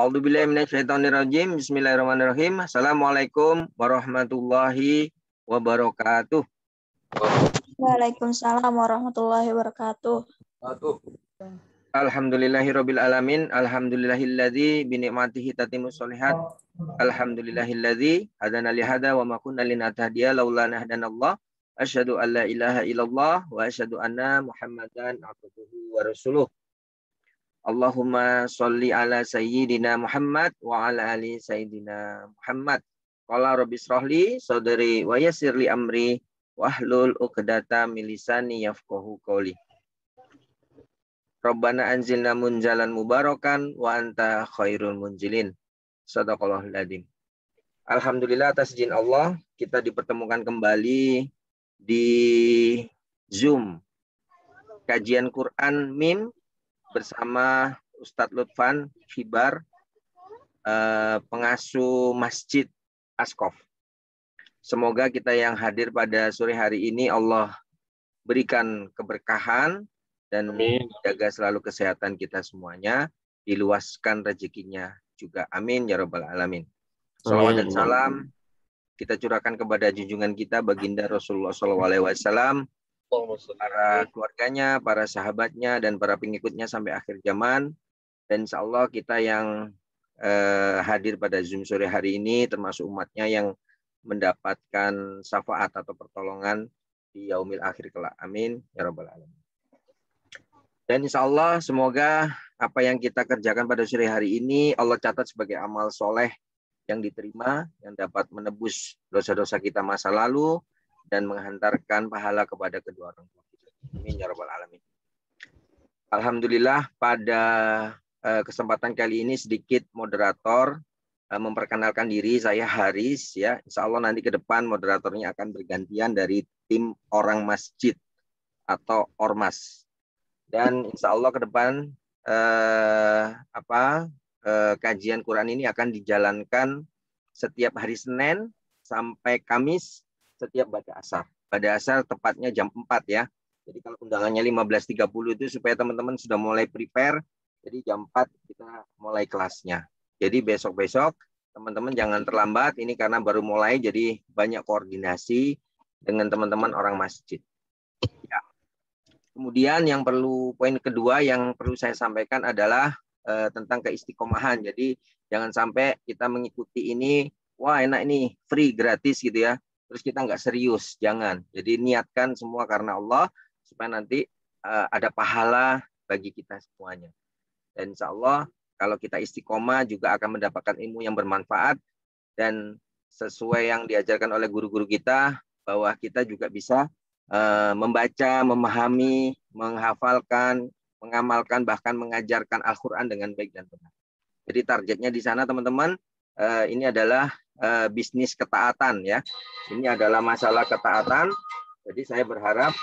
A'udzubillahi minasyaitonirrajim. Bismillahirrahmanirrahim. Assalamualaikum warahmatullahi wabarakatuh. Waalaikumsalam warahmatullahi wabarakatuh. Alhamdulillahirabbil alamin. Alhamdulillahilladzi bi ni'matihi tatimmus sholihat. Alhamdulillahilladzi hadana li hada wa ma kunna linahtadiya laula an hadanallah. Asyhadu an la ilaha illallah wa asyhadu anna Muhammadan abduhu wa rasuluh. Allahumma sholli ala sayyidina Muhammad wa ala ali sayyidina Muhammad. Qala rabbi shrahli sadri wa yassirli amri wahlul 'uqdatam min lisani yafqahu qawli. Rabbana anzilna munzalan mubarakan wa anta khairul munzilin. Shadaqallahul adzim. Alhamdulillah atas izin Allah kita dipertemukan kembali di Zoom kajian Quran MIM bersama Ustadz Lutfan Hibar, pengasuh Masjid Askof. Semoga kita yang hadir pada sore hari ini Allah berikan keberkahan dan jaga selalu kesehatan kita semuanya, diluaskan rezekinya juga. Amin ya rabbal alamin. Salawat dan salam kita curahkan kepada junjungan kita baginda Rasulullah SAW, para keluarganya, para sahabatnya, dan para pengikutnya sampai akhir zaman. Dan insya Allah kita yang hadir pada Zoom sore hari ini termasuk umatnya yang mendapatkan syafaat atau pertolongan di yaumil akhir kelak. Amin ya rabbal alamin. Dan insya Allah semoga apa yang kita kerjakan pada sore hari ini Allah catat sebagai amal soleh yang diterima, yang dapat menebus dosa-dosa kita masa lalu dan menghantarkan pahala kepada kedua orang tua kita. Amin ya rabbal alamin. Alhamdulillah pada kesempatan kali ini sedikit moderator memperkenalkan diri. Saya Haris ya. Insya Allah nanti ke depan moderatornya akan bergantian dari tim orang masjid atau ormas. Dan insya Allah ke depan kajian Quran ini akan dijalankan setiap hari Senin sampai Kamis setiap pada asar. Pada asar tepatnya jam 4 ya. Jadi kalau undangannya 15.30 itu supaya teman-teman sudah mulai prepare. Jadi jam 4 kita mulai kelasnya. Jadi besok-besok teman-teman jangan terlambat. Ini karena baru mulai jadi banyak koordinasi dengan teman-teman orang masjid. Ya. Kemudian yang poin kedua yang perlu saya sampaikan adalah tentang keistiqomahan. Jadi jangan sampai kita mengikuti ini, wah enak ini, free, gratis gitu ya. Terus kita nggak serius, jangan. Jadi niatkan semua karena Allah, supaya nanti ada pahala bagi kita semuanya. Dan insya Allah kalau kita istiqomah juga akan mendapatkan ilmu yang bermanfaat dan sesuai yang diajarkan oleh guru-guru kita, bahwa kita juga bisa membaca, memahami, menghafalkan, mengamalkan, bahkan mengajarkan Al-Quran dengan baik dan benar. Jadi targetnya di sana teman-teman, ini adalah bisnis ketaatan ya. Ini adalah masalah ketaatan. Jadi saya berharap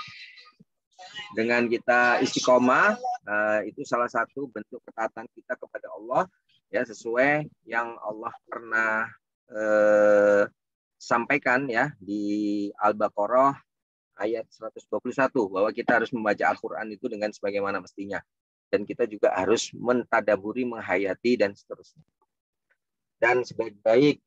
dengan kita istiqomah, itu salah satu bentuk ketaatan kita kepada Allah ya, sesuai yang Allah pernah sampaikan ya di Al-Baqarah ayat 121, bahwa kita harus membaca Al-Quran itu dengan sebagaimana mestinya. Dan kita juga harus mentadaburi, menghayati, dan seterusnya. Dan sebaik-baik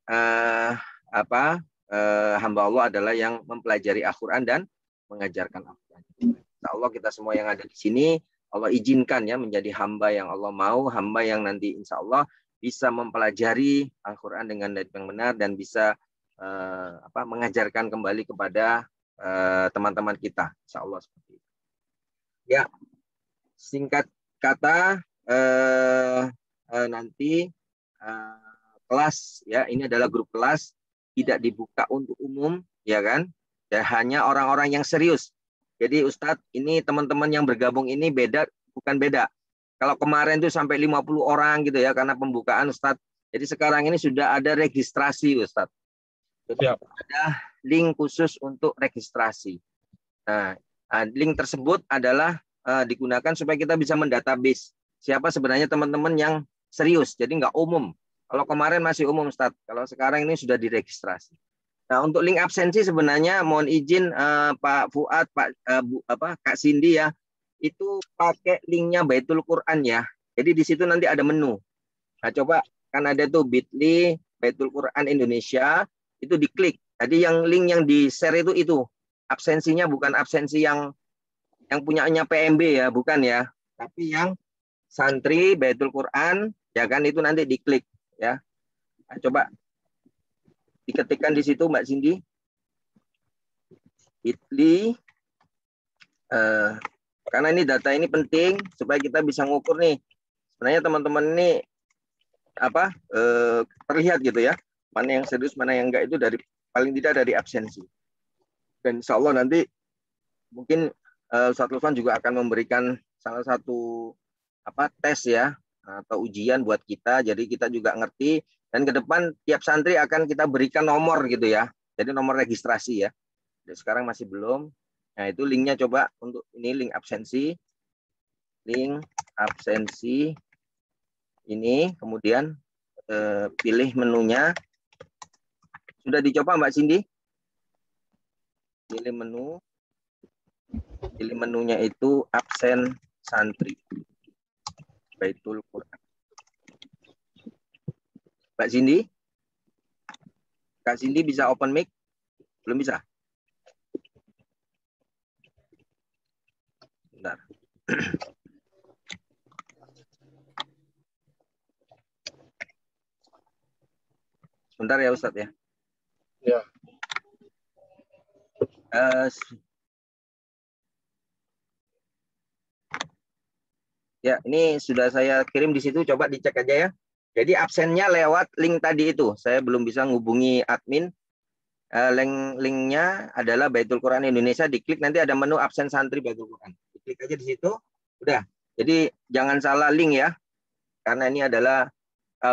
hamba Allah adalah yang mempelajari Al-Quran dan mengajarkan Al-Quran. Insya Allah kita semua yang ada di sini, Allah izinkan ya menjadi hamba yang Allah mau, hamba yang nanti insya Allah bisa mempelajari Al-Quran dengan yang benar dan bisa mengajarkan kembali kepada teman-teman kita. Insya Allah seperti itu. Ya, singkat kata nanti kelas ya, ini adalah grup kelas, tidak dibuka untuk umum ya kan, ya, hanya orang-orang yang serius. Jadi Ustadz, ini teman-teman yang bergabung ini bukan beda. Kalau kemarin itu sampai 50 orang gitu ya karena pembukaan Ustadz. Jadi sekarang ini sudah ada registrasi Ustadz. Jadi ada link khusus untuk registrasi. Nah, link tersebut adalah digunakan supaya kita bisa mendatabase siapa sebenarnya teman-teman yang serius. Jadi nggak umum. Kalau kemarin masih umum, Ustadz. Kalau sekarang ini sudah diregistrasi. Nah, untuk link absensi sebenarnya mohon izin Pak Fuad, Kak Cindy ya, itu pakai linknya Baitul Quran ya. Jadi di situ nanti ada menu. Nah, coba kan ada tuh bit.ly Baitul Quran Indonesia, itu diklik. Tadi yang link yang di-share itu absensinya bukan absensi yang punyanya PMB ya, bukan ya. Tapi yang santri Baitul Quran, ya kan, itu nanti diklik ya. Nah, coba diketikkan di situ Mbak Cindy. bit.ly karena ini data ini penting supaya kita bisa ngukur nih. Sebenarnya teman-teman ini terlihat gitu ya, mana yang serius, mana yang enggak, itu dari paling tidak dari absensi. Dan insya Allah nanti mungkin Ustadz Lufan juga akan memberikan salah satu tes ya, atau ujian buat kita, jadi kita juga ngerti, dan ke depan tiap santri akan kita berikan nomor gitu ya, jadi nomor registrasi ya. Jadi sekarang masih belum. Nah itu linknya coba untuk ini, link absensi ini, kemudian pilih menunya. Sudah dicoba Mbak Cindy? Pilih menunya itu absen santri Baitul Quran. Mbak Cindy? Kak Cindy bisa open mic? Belum bisa? Bentar. Sebentar ya Ustadz ya. Ya. Ya, ini sudah saya kirim di situ, coba dicek aja ya. Jadi absennya lewat link tadi itu. Saya belum bisa ngubungi admin. Linknya adalah Baitul Quran Indonesia, diklik nanti ada menu absen santri Baitul Quran. Diklik aja di situ, udah. Jadi jangan salah link ya. Karena ini adalah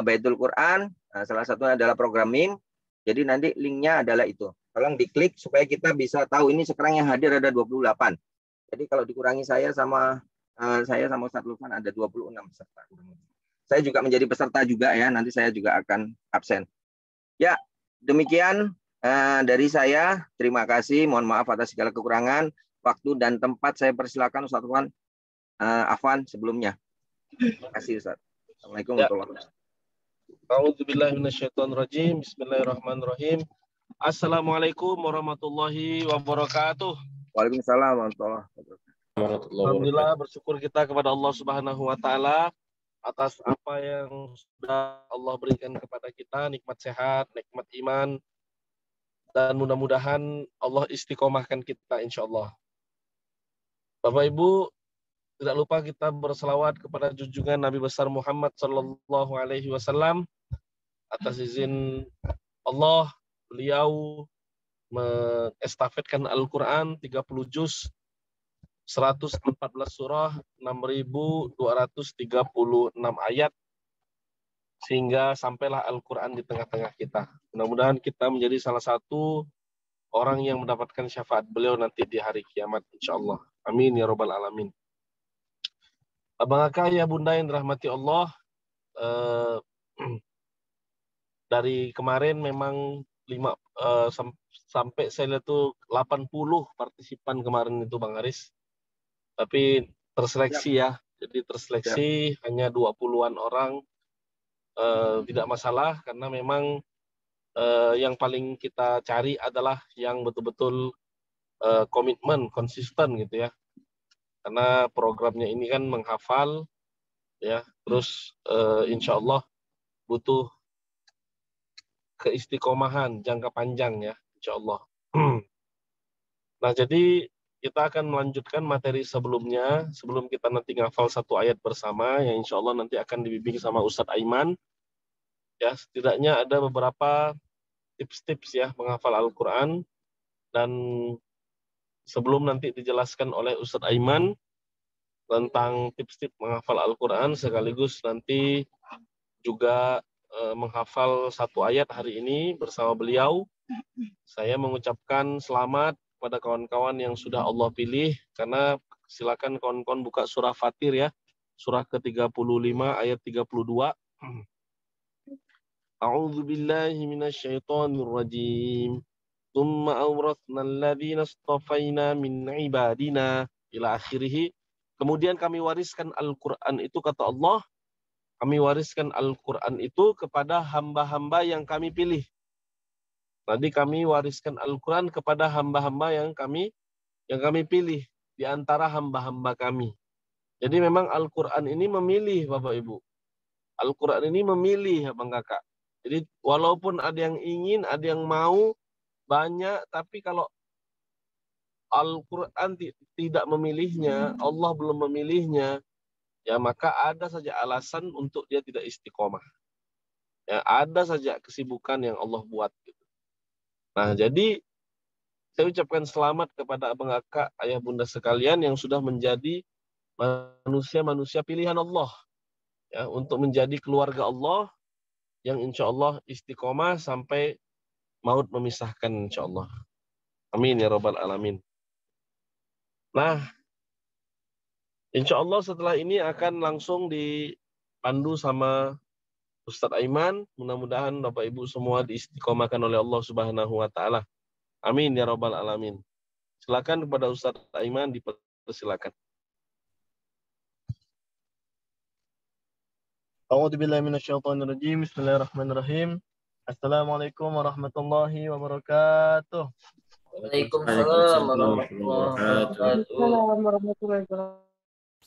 Baitul Quran, salah satunya adalah program MIM. Jadi nanti linknya adalah itu. Tolong diklik supaya kita bisa tahu ini sekarang yang hadir ada 28. Jadi kalau dikurangi saya sama Ustadz Lufan ada 26 peserta. Saya juga menjadi peserta juga ya, nanti saya juga akan absen. Ya, demikian dari saya. Terima kasih, mohon maaf atas segala kekurangan. Waktu dan tempat saya persilakan Ustadz Lufan, Afwan sebelumnya. Terima kasih Ustadz. Assalamualaikum warahmatullahi wabarakatuh. A'udzubillahi minasyaitonirrajim. Bismillahirrahmanirrahim. Assalamualaikum warahmatullahi wabarakatuh. Waalaikumsalam warahmatullahi wabarakatuh. Alhamdulillah, bersyukur kita kepada Allah Subhanahu wa taala atas apa yang sudah Allah berikan kepada kita, nikmat sehat, nikmat iman, dan mudah-mudahan Allah istiqomahkan kita insyaallah. Bapak Ibu, tidak lupa kita berselawat kepada junjungan Nabi besar Muhammad sallallahu alaihi wasallam. Atas izin Allah, beliau mengestafetkan Al-Qur'an 30 juz, 114 surah, 6.236 ayat, sehingga sampailah Al-Quran di tengah-tengah kita. Mudah-mudahan kita menjadi salah satu orang yang mendapatkan syafaat beliau nanti di hari kiamat, insya Allah. Amin ya robbal alamin. Abang Aka, ya Bunda yang dirahmati Allah, dari kemarin memang sampai saya lihat tuh 80 partisipan kemarin itu Bang Aris. Tapi terseleksi ya. Jadi terseleksi hanya 20-an orang. Tidak masalah karena memang yang paling kita cari adalah yang betul-betul komitmen, konsisten gitu ya. Karena programnya ini kan menghafal ya, terus insya Allah butuh keistiqomahan jangka panjang ya, insya Allah. Nah, jadi kita akan melanjutkan materi sebelumnya, sebelum kita nanti ngafal satu ayat bersama, yang insya Allah nanti akan dibimbing sama Ustadz Aiman. Ya, setidaknya ada beberapa tips-tips ya menghafal Al-Quran, dan sebelum nanti dijelaskan oleh Ustadz Aiman tentang tips-tips menghafal Al-Quran, sekaligus nanti juga menghafal satu ayat hari ini bersama beliau, saya mengucapkan selamat pada kawan-kawan yang sudah Allah pilih, karena silakan kawan-kawan buka surah Fatir ya, surah ke-35 ayat 32. A'udzu billahi minasyaitonir rajim. Tsumma awratsna alladziina istafaina min ibadina ila akhirih. Kemudian kami wariskan Al-Qur'an itu, kata Allah, Kami wariskan Al-Quran itu kepada hamba-hamba yang kami pilih. Tadi kami wariskan Al-Quran kepada hamba-hamba yang kami pilih di antara hamba-hamba kami. Jadi memang Al-Quran ini memilih, Bapak Ibu. Al-Quran ini memilih, Abang Kakak. Jadi walaupun ada yang ingin, ada yang mau, banyak, tapi kalau Al-Quran tidak memilihnya, Allah belum memilihnya, ya maka ada saja alasan untuk dia tidak istiqomah. Ya, ada saja kesibukan yang Allah buat. Gitu. Nah, jadi saya ucapkan selamat kepada abang kakak, ayah bunda sekalian yang sudah menjadi manusia-manusia pilihan Allah. Ya, untuk menjadi keluarga Allah yang insya Allah istiqomah sampai maut memisahkan insya Allah. Amin ya rabbal alamin. Nah, insya Allah setelah ini akan langsung dipandu sama Ustadz Aiman. Mudah-mudahan Bapak Ibu semua diistiqomahkan oleh Allah Subhanahu wa taala. Amin ya rabbal alamin. Silakan kepada Ustadz Aiman, dipersilakan. A'udzu billahi minasyaitonir rajim. Bismillahirrahmanirrahim. Assalamualaikum warahmatullahi wabarakatuh. Waalaikumsalam warahmatullahi wabarakatuh.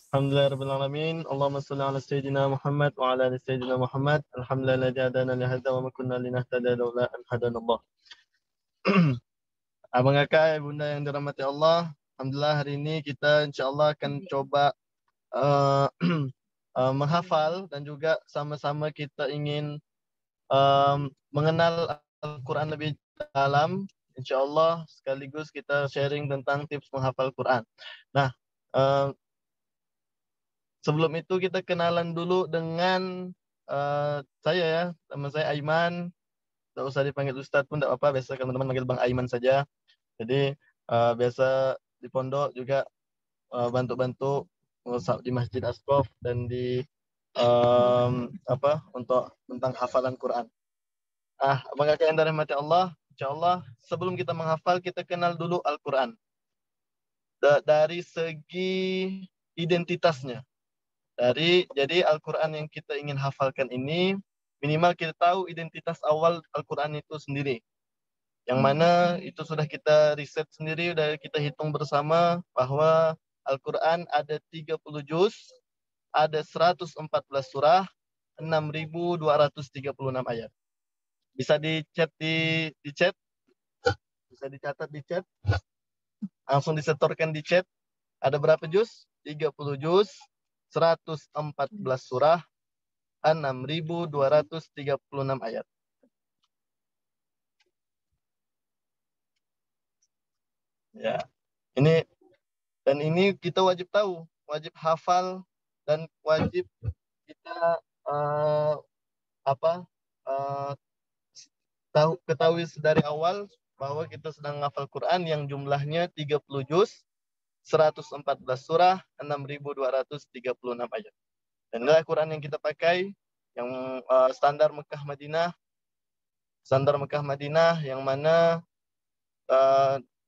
Alhamdulillahirabbil alamin. Allahumma shalli ala sayyidina Muhammad wa ala ali sayyidina Muhammad. Alhamdulillah hadana li hadza wa ma kunna linahtadiya laula an hadana Allah. Abang kakak, bunda yang dirahmati Allah, alhamdulillah hari ini kita insyaallah akan coba menghafal dan juga sama-sama kita ingin mengenal Al-Quran lebih dalam. InsyaAllah sekaligus kita sharing tentang tips menghafal Quran. Nah, sebelum itu kita kenalan dulu dengan saya ya, teman saya Aiman. Tidak usah dipanggil Ustadz pun tidak apa, biasa teman-teman panggil Bang Aiman saja. Jadi biasa di pondok juga bantu-bantu di Masjid Asqaf dan di untuk tentang hafalan Quran. Abang kakak yang dirahmati Allah, insyaallah sebelum kita menghafal kita kenal dulu Al-Quran. Dari segi identitasnya. Jadi Al-Quran yang kita ingin hafalkan ini minimal kita tahu identitas awal Al-Quran itu sendiri. Yang mana itu sudah kita riset sendiri, sudah kita hitung bersama bahwa Al-Quran ada 30 juz, ada 114 surah, 6.236 ayat. Bisa di-chat bisa dicatat di chat, langsung disetorkan di chat. Ada berapa juz? 30 juz, 114 surah, 6.236 ayat. Ya, ini kita wajib tahu, wajib hafal dan wajib kita ketahui dari awal bahwa kita sedang menghafal Quran yang jumlahnya 30 juz, 114 surah, 6.236 ayat. Dan inilah Quran yang kita pakai, yang standar Mekah Madinah, yang mana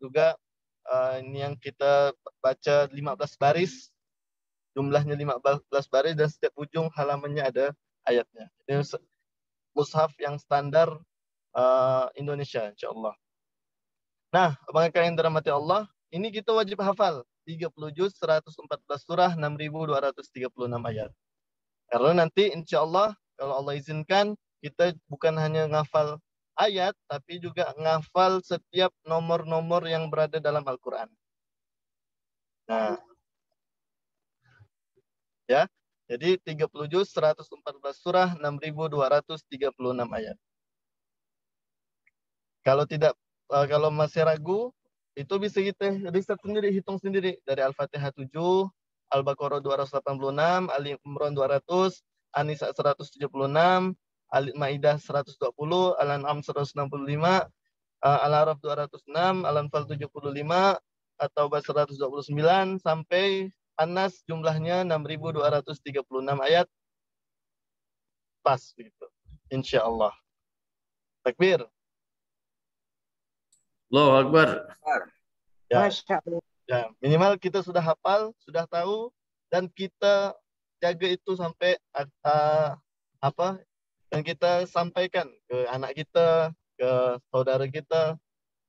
juga ini yang kita baca 15 baris, jumlahnya 15 baris dan setiap ujung halamannya ada ayatnya. Ini mushaf yang standar Indonesia, insyaallah. Nah, abang kakak yang dirahmati Allah, ini kita wajib hafal 30 juz, 114 surah, 6.236 ayat. Karena nanti insyaallah kalau Allah izinkan kita bukan hanya ngafal ayat, tapi juga ngafal setiap nomor-nomor yang berada dalam Al-Quran. Nah, ya, jadi 30 juz, 114 surah, 6.236 ayat. Kalau masih ragu, itu bisa kita riset sendiri, hitung sendiri. Dari Al-Fatihah 7, Al-Baqarah 286, Ali Imran 200, An-Nisa 176, Al-Maidah 120, Al-An'am 165, Al-Araf 206, Al-Anfal 75, At-Taubah 129, sampai An-Nas jumlahnya 6.236 ayat. Pas begitu. Insya Allah. Takbir. Allahu Akbar. Ya, minimal kita sudah hafal, sudah tahu, dan kita jaga itu sampai apa dan kita sampaikan ke anak kita, ke saudara kita,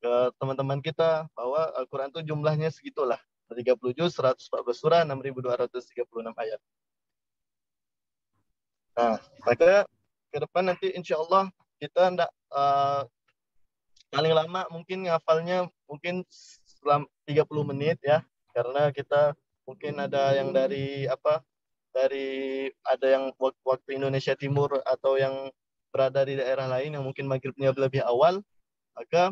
ke teman-teman kita bahwa Al-Quran itu jumlahnya segitulah. 30 juz, 114 surah, 6.236 ayat. Nah, maka ke depan nanti insya Allah kita hendak paling lama mungkin ngafalnya mungkin selama 30 menit ya. Karena kita mungkin ada yang dari ada yang waktu Indonesia Timur atau yang berada di daerah lain yang mungkin maghribnya lebih awal, maka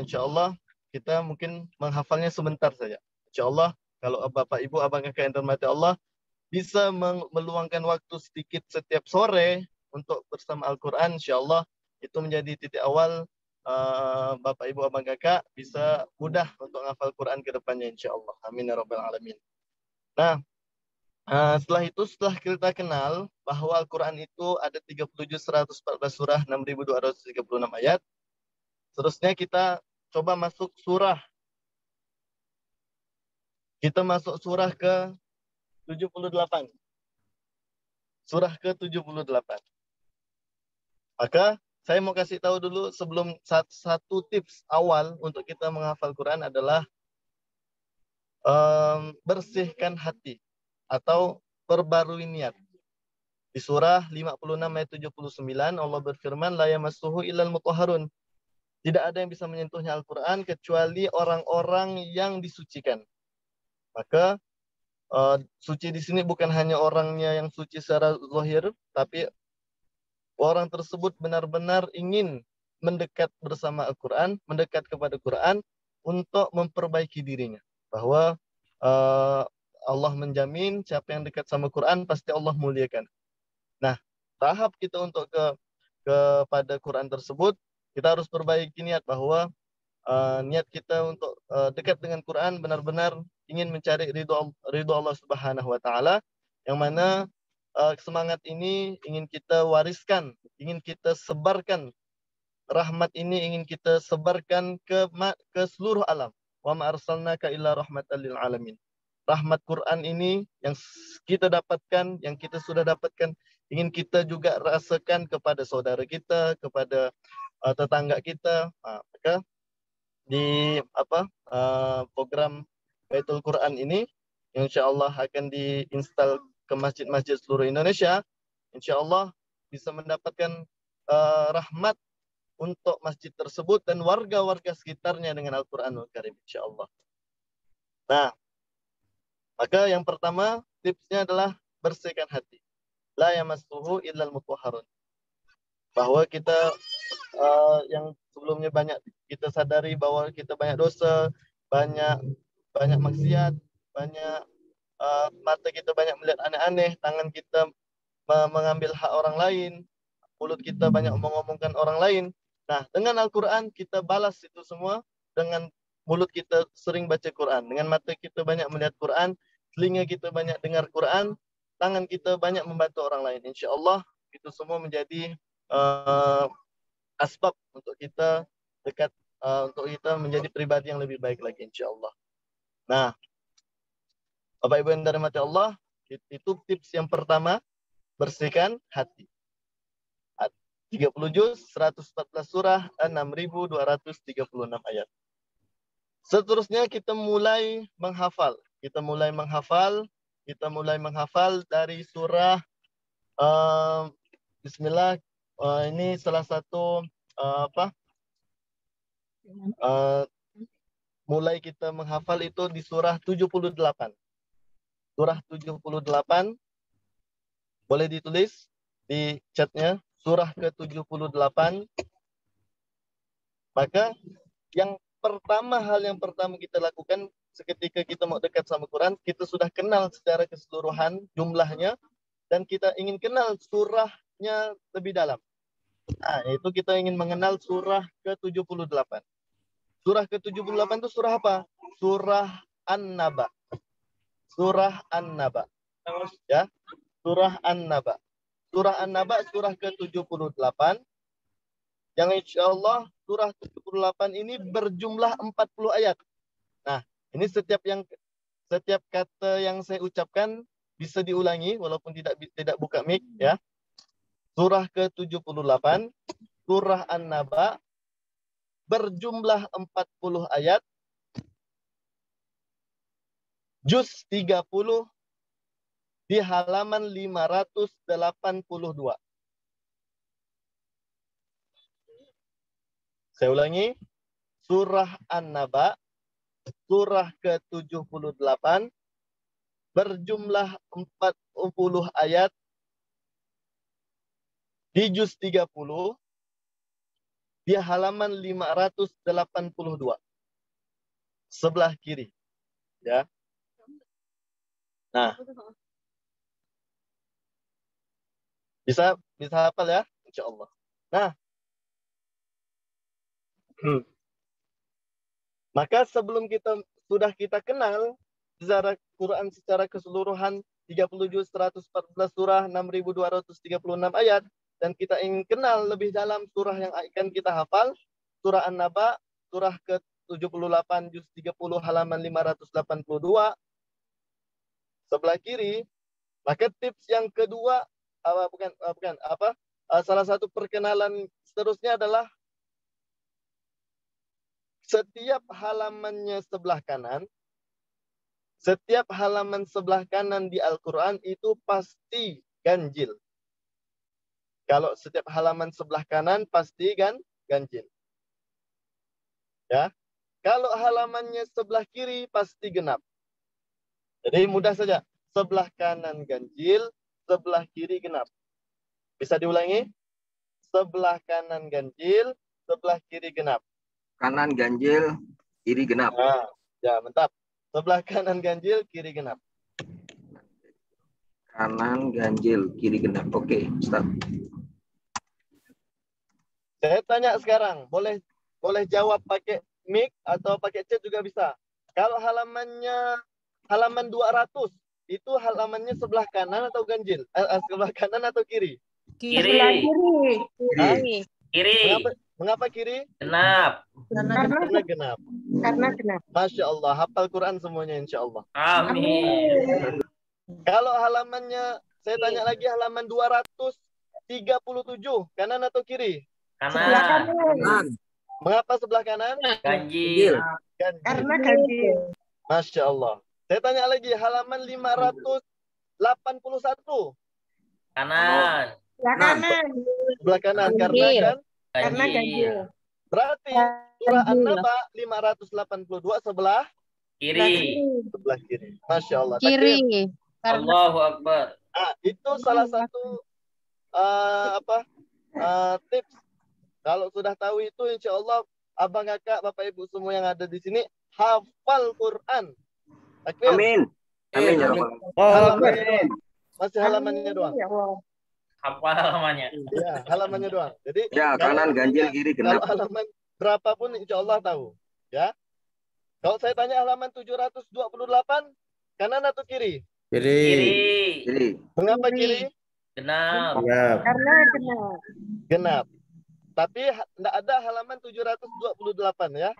insya Allah kita mungkin menghafalnya sebentar saja. Insya Allah kalau Bapak Ibu Abang Kakak yang dirahmati Allah bisa meluangkan waktu sedikit setiap sore untuk bersama Al-Quran, insya Allah itu menjadi titik awal Bapak Ibu Abang Kakak bisa mudah untuk menghafal Quran ke depannya insya Allah. Amin ya rabbal alamin. Nah, setelah itu, setelah kita kenal bahwa Al-Quran itu ada 37 114 surah, 6.236 ayat. Seterusnya kita coba masuk surah. Kita masuk surah ke 78. Surah ke 78. Maka saya mau kasih tahu dulu sebelum satu tips awal untuk kita menghafal Quran adalah bersihkan hati atau perbarui niat. Di surah 56 ayat 79 Allah berfirman la yamassuhu illal mutahharun. Tidak ada yang bisa menyentuhnya Al-Quran kecuali orang-orang yang disucikan. Maka suci di sini bukan hanya orangnya yang suci secara zahir, tapi orang tersebut benar-benar ingin mendekat bersama Al-Quran, mendekat kepada Quran untuk memperbaiki dirinya. Bahwa Allah menjamin siapa yang dekat sama Quran pasti Allah muliakan. Nah, tahap kita untuk kepada Quran tersebut, kita harus perbaiki niat bahwa niat kita untuk dekat dengan Quran benar-benar ingin mencari ridho Allah Subhanahu wa taala, yang mana semangat ini ingin kita wariskan, ingin kita sebarkan, rahmat ini ingin kita sebarkan ke seluruh alam. Wa ma arsalnaka illa rahmatan lil alamin. Rahmat Quran ini yang kita dapatkan, yang kita sudah dapatkan, ingin kita juga rasakan kepada saudara kita, kepada tetangga kita. Maka di program Baitul Quran ini insya Allah akan diinstal ke masjid-masjid seluruh Indonesia, insya Allah bisa mendapatkan rahmat untuk masjid tersebut dan warga-warga sekitarnya dengan Al-Quranul Karim insya Allah. Nah, maka yang pertama tipsnya adalah bersihkan hati. La yamassuhu illal mutahharun. Bahwa kita yang sebelumnya banyak kita sadari bahwa kita banyak dosa, banyak maksiat, banyak mata kita banyak melihat aneh-aneh, tangan kita mengambil hak orang lain, mulut kita banyak mengomongkan orang lain. Nah, dengan Al-Quran kita balas itu semua. Dengan mulut kita sering baca Quran, dengan mata kita banyak melihat Quran, telinga kita banyak dengar Quran, tangan kita banyak membantu orang lain. Insya Allah itu semua menjadi asbab untuk kita dekat, untuk kita menjadi pribadi yang lebih baik lagi insya Allah. Nah, Bapak Ibu yang dirahmati Allah, itu tips yang pertama, bersihkan hati. 30 juz, 114 surah, 6.236 ayat. Seterusnya kita mulai menghafal. Kita mulai menghafal dari surah Bismillah. Ini salah satu mulai kita menghafal itu di surah 78. Surah 78 boleh ditulis di chatnya, surah ke-78. Maka hal yang pertama kita lakukan seketika kita mau dekat sama Quran, kita sudah kenal secara keseluruhan jumlahnya dan kita ingin kenal surahnya lebih dalam. Nah, itu kita ingin mengenal surah ke-78. Surah ke-78 itu surah apa? Surah An-Naba. Surah An-Naba. Ya, surah An-Naba. Surah An-Naba surah ke-78 yang insya Allah surah 78 ini berjumlah 40 ayat. Nah, ini setiap kata yang saya ucapkan bisa diulangi walaupun tidak buka mic ya. Surah ke-78, surah An-Naba, berjumlah 40 ayat, juz 30, di halaman 582. Saya ulangi, surah An-Naba, surah ke-78, berjumlah 40 ayat, di juz 30, di halaman 582. Sebelah kiri. Ya. Nah. Bisa hafal ya, insyaallah. Nah. Maka sebelum sudah kita kenal sejarah Quran secara keseluruhan 30 juz, 114 surah, 6.236 ayat, dan kita ingin kenal lebih dalam surah yang akan kita hafal, surah An-Naba, surah ke-78 juz 30 halaman 582 sebelah kiri. Maka tips yang kedua salah satu perkenalan seterusnya adalah setiap halamannya sebelah kanan, setiap halaman sebelah kanan di Al-Quran itu pasti ganjil. Kalau setiap halaman sebelah kanan pasti ganjil. Ya. Kalau halamannya sebelah kiri pasti genap. Jadi mudah saja. Sebelah kanan ganjil, sebelah kiri genap. Bisa diulangi? Sebelah kanan ganjil, sebelah kiri genap. Kanan ganjil, kiri genap. Nah, ya, mantap. Sebelah kanan ganjil, kiri genap. Kanan ganjil, kiri genap. Oke, Ustaz. Saya tanya sekarang, boleh jawab pakai mic atau pakai chat juga bisa. Kalau halaman 200, itu halamannya sebelah kanan atau ganjil? Sebelah kanan atau kiri? Kiri. Kiri. Kiri. Mengapa kiri? Genap. Karena genap. Karena genap. Masya Allah, hafal Quran semuanya insya Allah. Amin. Kalau halamannya, saya tanya lagi, halaman 237, kanan atau kiri? Sebelah Kanan. kanan. Mengapa sebelah kanan? Ganjil. Ganjil. Karena ganjil. Masya Allah. Saya tanya lagi, halaman 581. Kanan. Sebelah kanan. Sebelah kanan, Ganjil. karena Karena ganjil. berarti surah An-Naba 582 sebelah Kiri. kiri. Masya Allah. Kiri. Allahu Akbar. Nah, itu salah satu tips. Kalau sudah tahu itu, insya Allah abang kakak, bapak ibu semua yang ada di sini hafal Quran. Takbir. Amin. Amin ya Rabbal Halamannya doang. Masih halamannya doang. Ya Allah. Apa halamannya? Ya, halamannya doang. Jadi Ya, kanan ganjil, kiri kalau genap. halaman berapapun insya Allah tahu. Ya. Kalau saya tanya halaman 728, kanan atau kiri? Kiri. Kiri. Mengapa kiri? Genap. Karena genap. Genap. Tapi tidak ada halaman 728 ya.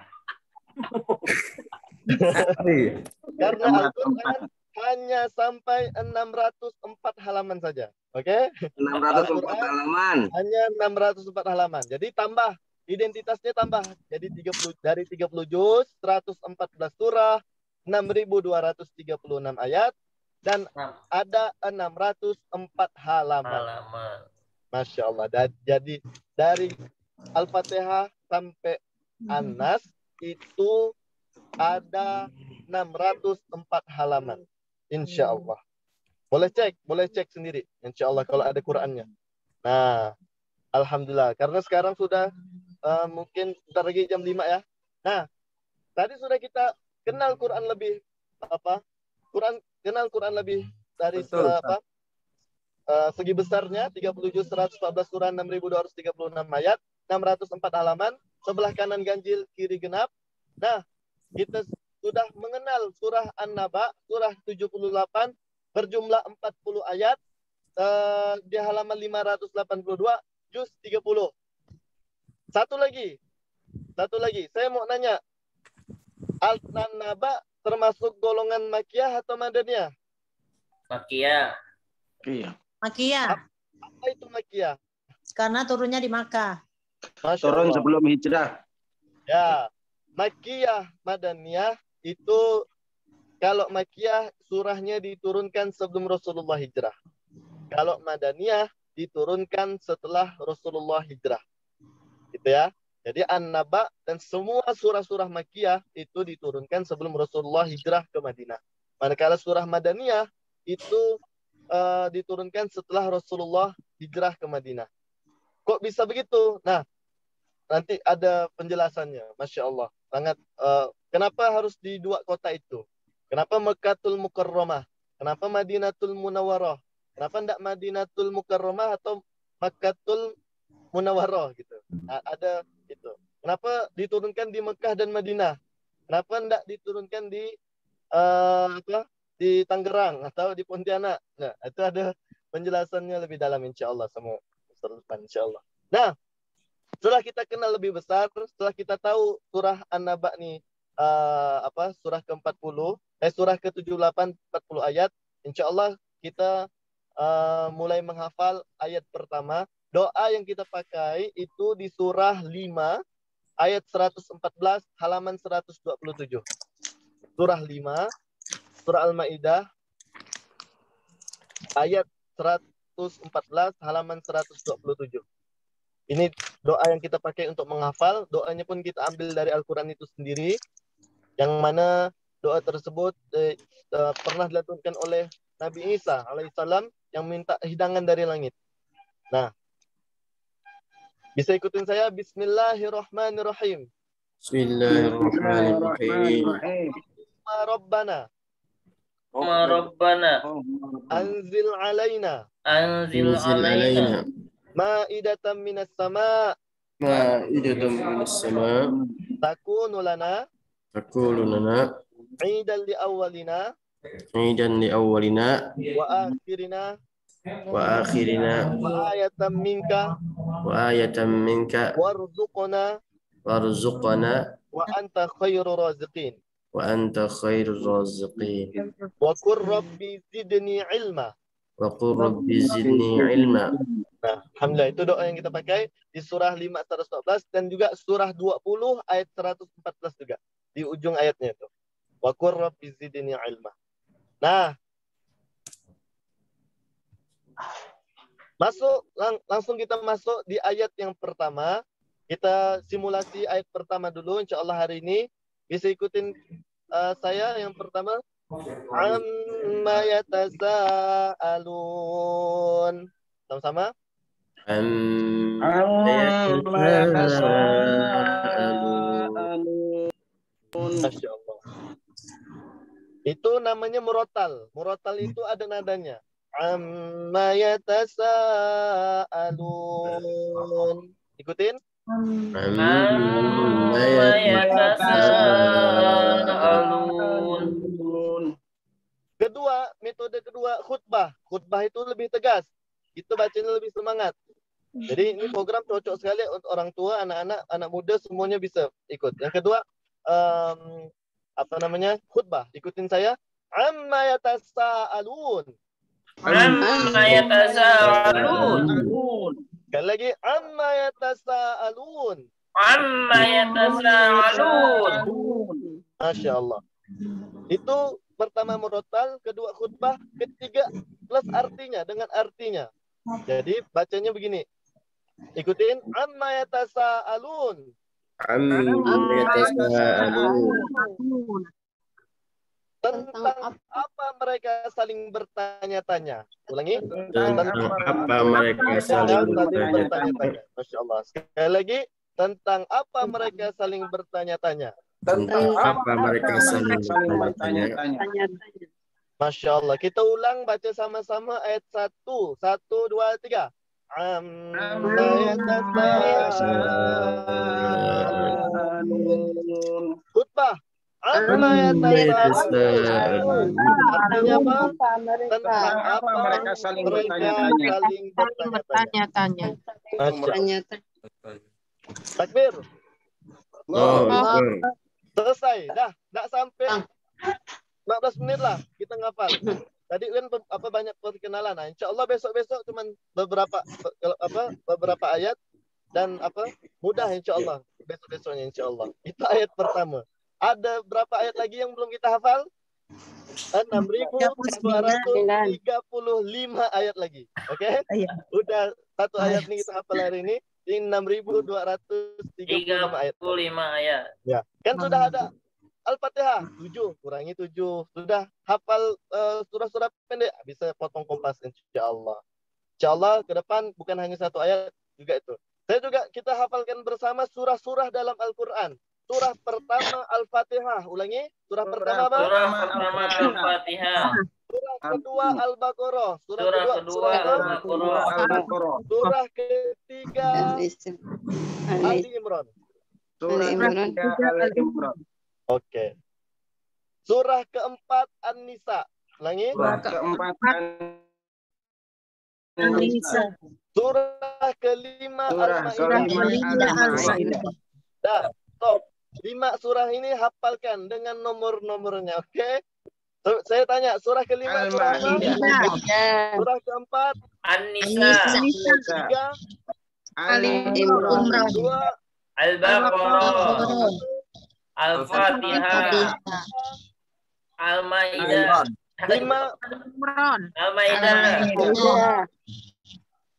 Karena Al-Quran hanya sampai 604 halaman saja. Oke? 604 halaman. Hanya 604 halaman. Jadi tambah, identitasnya tambah. Jadi 30 juz, 114 surah, 6.236 ayat, dan ada 604 halaman. Masya Allah. Jadi dari Al-Fatihah sampai An-Nas itu ada 604 halaman. Insya Allah. Boleh cek sendiri. Insya Allah kalau ada Qurannya. Nah, alhamdulillah. Karena sekarang sudah mungkin bentar lagi jam 5 ya. Nah, tadi sudah kita kenal Quran lebih kenal Quran lebih dari segi besarnya 30 juz 114 surah 6.236 ayat, 604 halaman, sebelah kanan ganjil, kiri genap. Nah, kita sudah mengenal surah An-Naba, surah 78 berjumlah 40 ayat, di halaman 582, juz 30. Satu lagi, saya mau nanya, An-Naba termasuk golongan Makkiyah atau Madaniyah? Makiyah. Iya. Makiyah. Apa itu Makkiyah? Karena turunnya di Makkah. Masya Turun Allah. sebelum hijrah. Ya, Makkiyah, Madaniyah itu kalau Makkiyah surahnya diturunkan sebelum Rasulullah hijrah. Kalau Madaniyah diturunkan setelah Rasulullah hijrah. Gitu ya. Jadi An-Naba dan semua surah-surah Makkiyah itu diturunkan sebelum Rasulullah hijrah ke Madinah. Manakala surah Madaniyah itu diturunkan setelah Rasulullah hijrah ke Madinah. Kok bisa begitu? Nah, nanti ada penjelasannya. Masya Allah. Sangat. Kenapa harus di dua kota itu? Kenapa Mekkatul Mukarramah? Kenapa Madinatul Munawwarah? Kenapa tidak Madinatul Mukarramah atau Mekkatul Munawwarah gitu? Nah, ada itu. Kenapa diturunkan di Mekah dan Madinah? Kenapa tidak diturunkan di di Tangerang atau di Pontianak? Nah, itu ada penjelasannya lebih dalam insya Allah sama Ustaz Lukman, insya Allah. Nah, setelah kita kenal lebih besar, setelah kita tahu surah An-Naba nih surah ke-40, surah ke-78 40 ayat, insya Allah kita mulai menghafal ayat pertama. Doa yang kita pakai itu di surah 5 ayat 114 halaman 127. Surah 5 surah Al-Maidah ayat 114 halaman 127. Ini doa yang kita pakai untuk menghafal. Doanya pun kita ambil dari Al-Quran itu sendiri. Yang mana doa tersebut pernah dilakukan oleh Nabi Isa alaihissalam yang minta hidangan dari langit. Nah, bisa ikutin saya. Bismillahirrahmanirrahim. Bismillahirrahmanirrahim. Rabbana Rabbana anzil alaina anzil alaina ma'idatan minas sama' Ma'idatan minas sama' takunu lana idan li awwalina wa akhirina wa akhirina wa ayatan minka warzuqna wa anta khairur raziqin wa qur rabbi zidni ilma. Nah, alhamdulillah itu doa yang kita pakai di surah 5 114 dan juga surah 20 ayat 114 juga di ujung ayatnya itu. Wa qur rabbi zidni ilma. Nah, langsung kita masuk di ayat yang pertama. Kita simulasi ayat pertama dulu insyaallah hari ini. Bisa ikutin saya yang pertama. Amma yatasaalun. Sama-sama. Masya Allah. Itu namanya murotal. Murotal itu ada nadanya. Amma yatasaalun. Ikutin. Amma yatasaalun. Kedua, metode kedua khutbah. Khutbah itu lebih tegas. Itu bacanya lebih semangat. Jadi ini program cocok sekali untuk orang tua, anak-anak, anak muda semuanya bisa ikut. Yang kedua, khutbah. Ikutin saya. Amma yatasaalun. Amma yatasaalun. Sekali lagi, amma yatasaalun. Amma yatasaalun. Masya Allah. Itu pertama murotal, kedua khutbah, ketiga plus artinya, dengan artinya. Jadi bacanya begini. Ikutin. Amma yatasaalun. Tentang apa mereka saling bertanya-tanya. Ulangi. Tentang apa mereka saling bertanya-tanya. Masya Allah. Sekali lagi. Tentang apa mereka saling bertanya-tanya. Tentang apa mereka saling bertanya-tanya. Masya Allah. Kita ulang baca sama-sama ayat 1. 1, 2, 3. Amma yatasaalun. Khutbah. Amma yatasaalun. Artinya apa? Tentang apa mereka saling bertanya-tanya. Masya Allah. Takbir. Selesai. Dah sampai 15 menit lah kita ngapal. tadi kan banyak perkenalan. Nah, insya Allah besok-besok cuman beberapa ayat dan mudah insya Allah besok-besoknya insya Allah. Itu ayat pertama. Ada berapa ayat lagi yang belum kita hafal? 6.235 ayat lagi. Oke? Iya. Udah satu ayat nih kita hafal hari ini. Ini 6.235 ayat. 35 ayat. Ya. Kan sudah ada Al-Fatihah 7, kurangi 7. Sudah hafal surah-surah pendek, bisa potong kompas insya Allah. Insya Allah ke depan bukan hanya satu ayat juga itu. Saya juga kita hafalkan bersama surah-surah dalam Al-Quran. Surah pertama Al-Fatihah. Ulangi. Surah pertama apa? Surah pertama Al-Fatihah. Surah kedua Al-Baqarah. Surah kedua Al-Baqarah. Surah ketiga Ali Imran. Surah Ali Imran. Oke. Surah keempat An-Nisa. Ulangi. Surah keempat An-Nisa. Surah kelima Surah Al-Maidah. Dah, stop. 5 surah ini hafalkan dengan nomor-nomornya, oke? Saya tanya, surah kelima surah apa? Surah keempat An-Nisa. Tiga Ali Imran. Dua Al-Baqarah. Al-Fatihah. Al-Maidah. 5 Al-Maidah.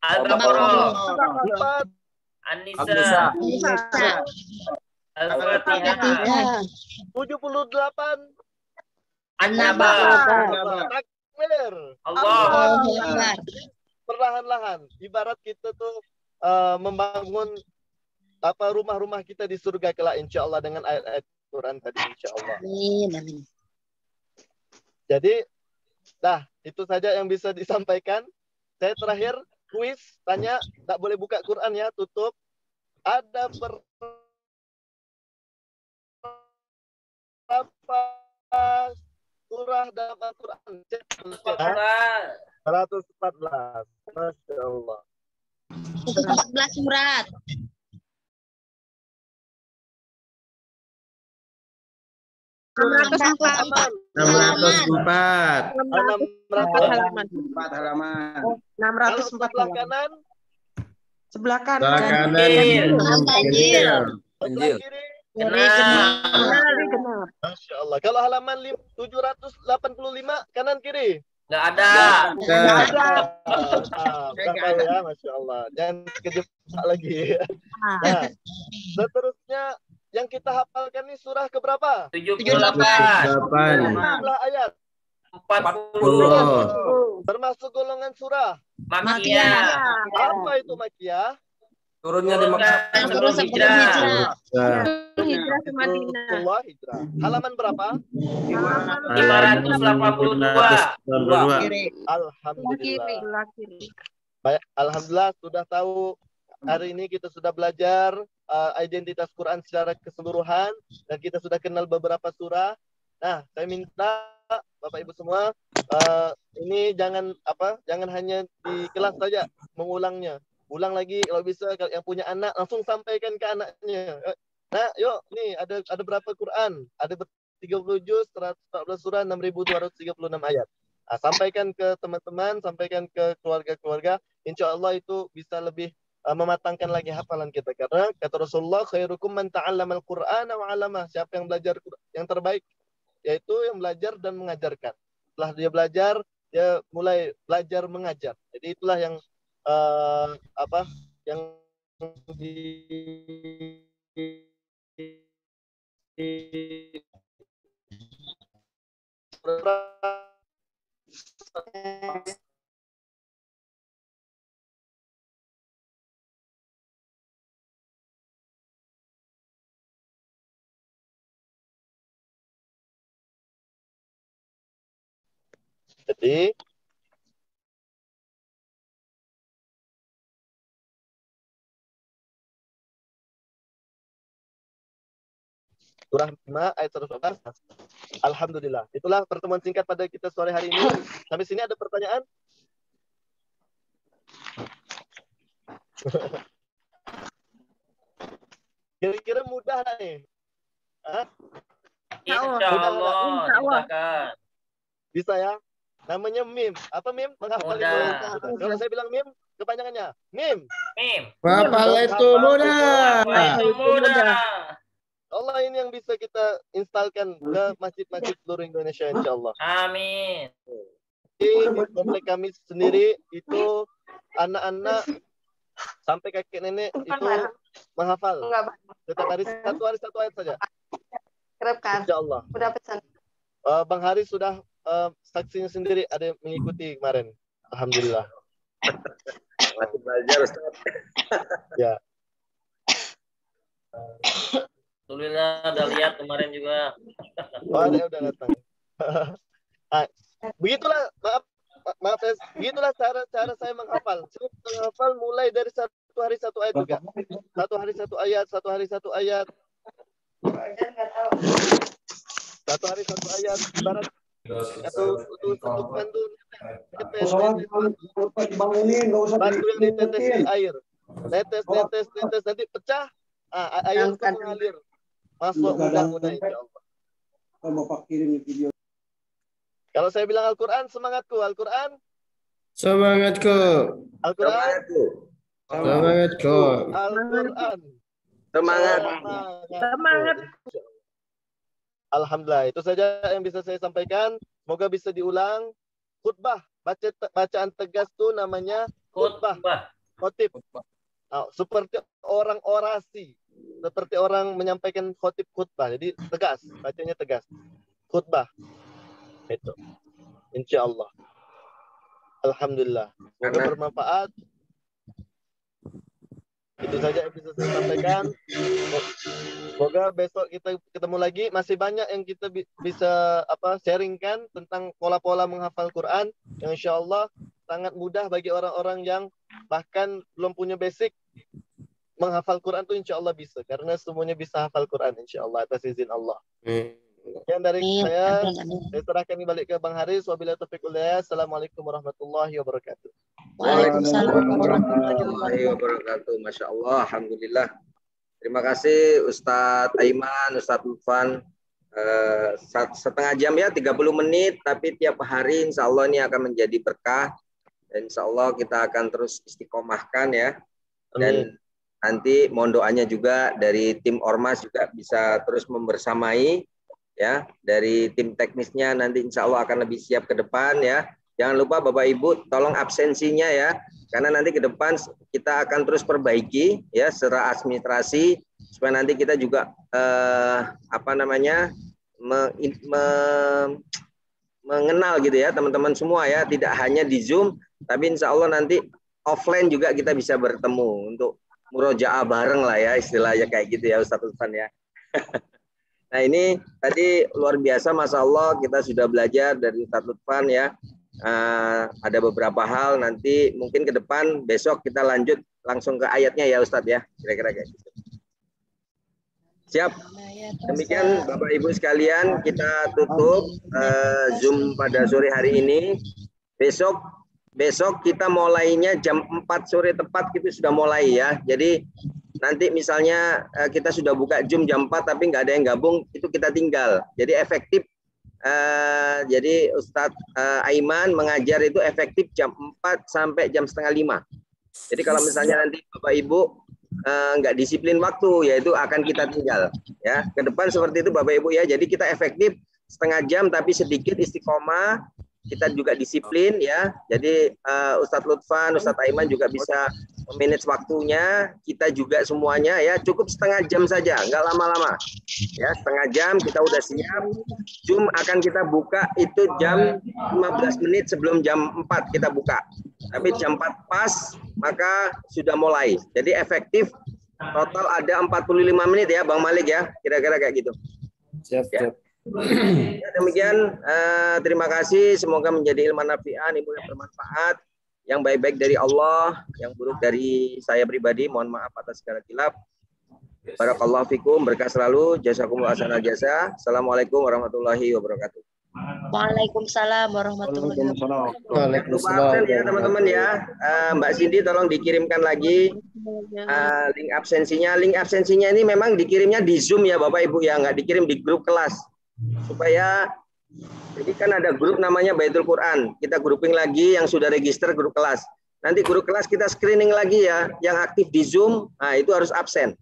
Al-Baqarah. 4 An-Nisa. Al-Fatihah. 78 An-Naba. Takbir. Allah. Perlahan-lahan. Ibarat kita tuh membangun rumah-rumah kita di surga kelak insya Allah dengan ayat-ayat Quran tadi insya Allah. Amin. Jadi, itu saja yang bisa disampaikan. Saya terakhir kuis, tanya, tak boleh buka Quran ya, tutup. Ada berapa surah dalam Al-Quran? 114. Masya Allah. 14 surat. Aman. 604. 4 halaman. Kalau sebelah kanan, Sebelah kanan Ganjil. sebelah kiri. Masya Allah. Kalau halaman 785, kanan kiri. Nggak ada. Berapa ya, Masya Allah. Jangan kejebak lagi. Nah, seterusnya yang kita hafalkan ini surah keberapa? 78. Jumlah ayat. 40. Termasuk golongan surah. Makiyah. Apa itu Makiyah? Turunnya di Mekah. Sebelum hijrah. Hijrah ke Madinah. Allah hijrah. Halaman berapa? 582. Alhamdulillah. Baik, alhamdulillah sudah tahu. Hari ini kita sudah belajar identitas Quran secara keseluruhan dan kita sudah kenal beberapa surah. Nah, saya minta Bapak Ibu semua ini jangan hanya di kelas saja mengulangnya. Ulang lagi kalau bisa, kalau yang punya anak langsung sampaikan ke anaknya. Nah, yuk nih ada berapa Quran? Ada 30 juz, 114 surah, 6.236 ayat. Nah, sampaikan ke teman-teman, sampaikan ke keluarga-keluarga. Insya Allah itu bisa lebih mematangkan lagi hafalan kita. Karena kata Rasulullah, khairukum man ta'allamal Qur'ana wa 'allamah. Siapa yang belajar yang terbaik yaitu yang belajar dan mengajarkan. Setelah dia belajar, dia mulai belajar mengajar. Jadi itulah yang yang jadi surah 5 ayat 114. Alhamdulillah. Itulah pertemuan singkat pada kita sore hari ini. Sampai sini ada pertanyaan? Kira-kira mudah tak nih? Insya Allah. Dimudahkan. Bisa ya? Namanya mim. Apa mim? Menghafal itu. Mudah. Kalau saya bilang mim, kepanjangannya mim. Mim. Menghafal itu mudah. Apa itu mudah? Allah ini yang bisa kita instalkan ke masjid-masjid seluruh Indonesia, insya Allah. Amin. Di komplek kami sendiri itu anak-anak sampai kakek nenek itu menghafal. Setiap hari satu ayat saja. Insya Allah. Udah pesan. Bang Haris sudah saksinya sendiri ada yang mengikuti kemarin. Alhamdulillah. Masih belajar Ustaz. Ya. Alhamdulillah udah lihat kemarin juga. Oh, ada udah datang. Begitulah, maaf ya, begitulah cara saya menghafal. Saya menghafal mulai dari satu hari satu ayat juga. Satu hari satu ayat, satu hari satu ayat. Satu hari satu ayat. Ibarat atau satu bantu netes batu yang ditetes di air. Netes nanti pecah. Air itu mengalir. Masuk mudah-mudahan insya Allah. Bapak kirim video. Kalau saya bilang Al-Quran, semangatku. Al-Quran. Semangatku. Al-Quran. Semangatku. Al-Quran. Semangat. Semangat. Alhamdulillah. Itu saja yang bisa saya sampaikan. Semoga bisa diulang. Khutbah. Bacaan tegas itu namanya khutbah. Khotib. Seperti orang orasi. Seperti orang menyampaikan khutbah. Jadi tegas. Bacanya tegas. Khutbah. Itu. Insya Allah. Alhamdulillah. Semoga bermanfaat. Itu saja yang bisa saya sampaikan. Semoga besok kita ketemu lagi. Masih banyak yang kita bisa sharingkan tentang pola-pola menghafal Quran. Yang insya Allah sangat mudah bagi orang-orang yang bahkan belum punya basic. Menghafal Quran itu insya Allah bisa. Karena semuanya bisa hafal Quran insya Allah atas izin Allah. Yang dari saya serahkan balik ke Bang Haris. Wabillahi taufiq wal hidayah. Assalamualaikum warahmatullahi wabarakatuh. Waalaikumsalam warahmatullahi wabarakatuh. Masya Allah, alhamdulillah. Terima kasih Ustadz Aiman, Ustadz Lutfan. Setengah jam ya, 30 menit, tapi tiap hari insya Allah ini akan menjadi berkah. Dan insya Allah kita akan terus istiqomahkan ya. Dan nanti mohon doanya juga dari tim Ormas juga bisa terus membersamai ya, dari tim teknisnya nanti insya Allah akan lebih siap ke depan ya. Jangan lupa Bapak Ibu tolong absensinya ya, karena nanti ke depan kita akan terus perbaiki ya secara administrasi supaya nanti kita juga mengenal gitu ya teman-teman semua ya, tidak hanya di Zoom tapi insya Allah nanti offline juga kita bisa bertemu untuk murojaah bareng lah ya, istilahnya kayak gitu ya Ustadz Lutfan ya. Nah ini tadi luar biasa, Masya Allah kita sudah belajar dari Ustadz Lutfan ya. Ada beberapa hal nanti mungkin ke depan besok kita lanjut langsung ke ayatnya ya Ustadz ya. Kira-kira kayak gitu. Siap. Demikian Bapak Ibu sekalian kita tutup Zoom pada sore hari ini. Besok kita mulainya jam 4 sore tepat kita sudah mulai ya. Jadi nanti misalnya kita sudah buka Zoom jam 4 tapi nggak ada yang gabung, itu kita tinggal. Jadi efektif. Jadi Ustadz Aiman mengajar itu efektif jam 4 sampai jam setengah 5. Jadi kalau misalnya nanti Bapak Ibu nggak disiplin waktu, yaitu akan kita tinggal. Ya, ke depan seperti itu Bapak Ibu ya. Jadi kita efektif setengah jam tapi sedikit istiqomah. Kita juga disiplin ya. Jadi Ustadz Lutfan, Ustadz Aiman juga bisa manage waktunya. Kita juga semuanya ya cukup setengah jam saja, nggak lama-lama. Ya, setengah jam kita udah siap. Zoom akan kita buka itu jam 15 menit sebelum jam 4 kita buka. Tapi jam 4 pas maka sudah mulai. Jadi efektif total ada 45 menit ya Bang Malik ya. Kira-kira kayak gitu. Siap, ya. Ya, demikian terima kasih, semoga menjadi ilmu nafi'an, ilmu yang bermanfaat, yang baik-baik dari Allah, yang buruk dari saya pribadi mohon maaf atas segala khilaf. Barakallahu fikum, berkah selalu, jazakumullah hasanal jasa. Assalamualaikum warahmatullahi wabarakatuh. Waalaikumsalam warahmatullahi wabarakatuh. Waalaikumsalam ya teman-teman ya. Mbak Cindy tolong dikirimkan lagi link absensinya. Link absensinya ini memang dikirimnya di Zoom ya Bapak Ibu ya, nggak dikirim di grup kelas. Supaya Jadi kan ada grup namanya Baitul Quran. Kita grouping lagi yang sudah register grup kelas. Nanti grup kelas kita screening lagi ya, yang aktif di Zoom, nah itu harus absen.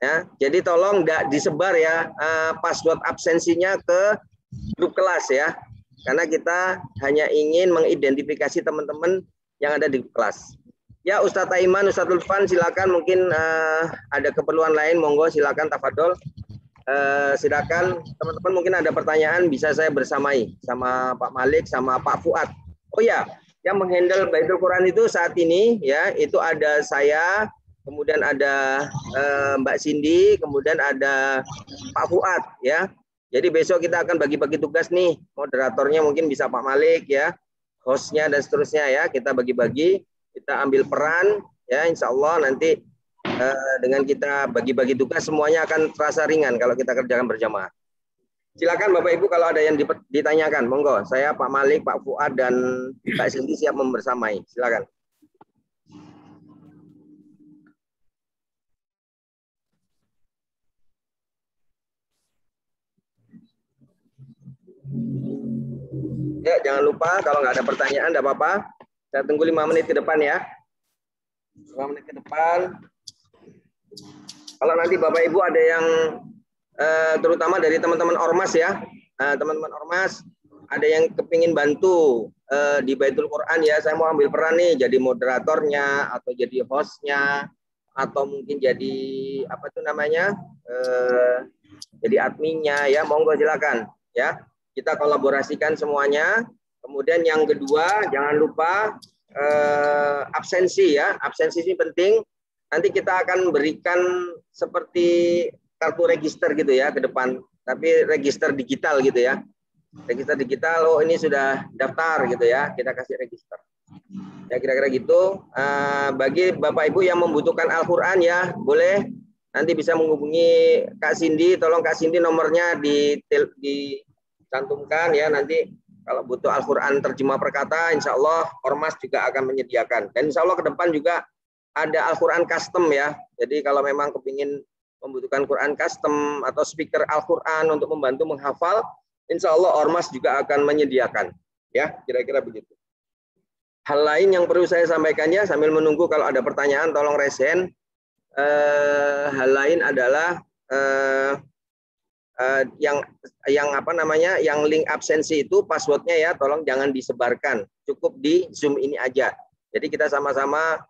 Ya, jadi tolong nggak disebar ya password absensinya ke grup kelas ya. Karena kita hanya ingin mengidentifikasi teman-teman yang ada di kelas. Ya, Ustadz Aiman, Ustadz Lutfan, silakan mungkin ada keperluan lain, monggo silakan tafadhol. Silakan teman-teman mungkin ada pertanyaan bisa saya bersamai sama Pak Malik sama Pak Fuad. Oh ya, yang menghandle Baitul Quran itu saat ini ya itu ada saya, kemudian ada Mbak Cindy, kemudian ada Pak Fuad ya. Jadi besok kita akan bagi-bagi tugas nih, moderatornya mungkin bisa Pak Malik ya, hostnya dan seterusnya ya, kita bagi-bagi, kita ambil peran ya, insya Allah nanti dengan kita bagi-bagi tugas semuanya akan terasa ringan kalau kita kerjakan berjamaah. Silakan Bapak Ibu kalau ada yang ditanyakan, monggo. Saya Pak Malik, Pak Fuad dan Mbak Cindy siap membersamai. Silakan. Ya, jangan lupa kalau nggak ada pertanyaan, nggak apa-apa. Saya tunggu 5 menit ke depan ya. 5 menit ke depan. Kalau nanti Bapak Ibu ada yang terutama dari teman-teman ormas ya, teman-teman ormas ada yang kepingin bantu di Baitul Quran ya, saya mau ambil peran nih jadi moderatornya atau jadi hostnya atau mungkin jadi apa tuh namanya jadi adminnya ya, monggo silakan ya, kita kolaborasikan semuanya. Kemudian yang kedua jangan lupa absensi ya, absensi ini penting. Nanti kita akan berikan seperti kartu register gitu ya ke depan, tapi register digital gitu ya. Register digital, oh ini sudah daftar gitu ya, kita kasih register. Ya kira-kira gitu. Bagi Bapak Ibu yang membutuhkan Al-Quran ya, boleh nanti bisa menghubungi Kak Cindy, tolong Kak Cindy nomornya dicantumkan ya, nanti kalau butuh Al-Quran terjemah perkata, insya Allah Ormas juga akan menyediakan. Dan insya Allah ke depan juga ada Al-Quran custom ya, jadi kalau memang kepingin membutuhkan Quran custom atau speaker Al-Quran untuk membantu menghafal, insya Allah Ormas juga akan menyediakan. Ya, kira-kira begitu. Hal lain yang perlu saya sampaikannya sambil menunggu kalau ada pertanyaan, tolong raise hand. Hal lain adalah yang apa namanya, yang link absensi itu passwordnya ya, tolong jangan disebarkan, cukup di Zoom ini aja. Jadi kita sama-sama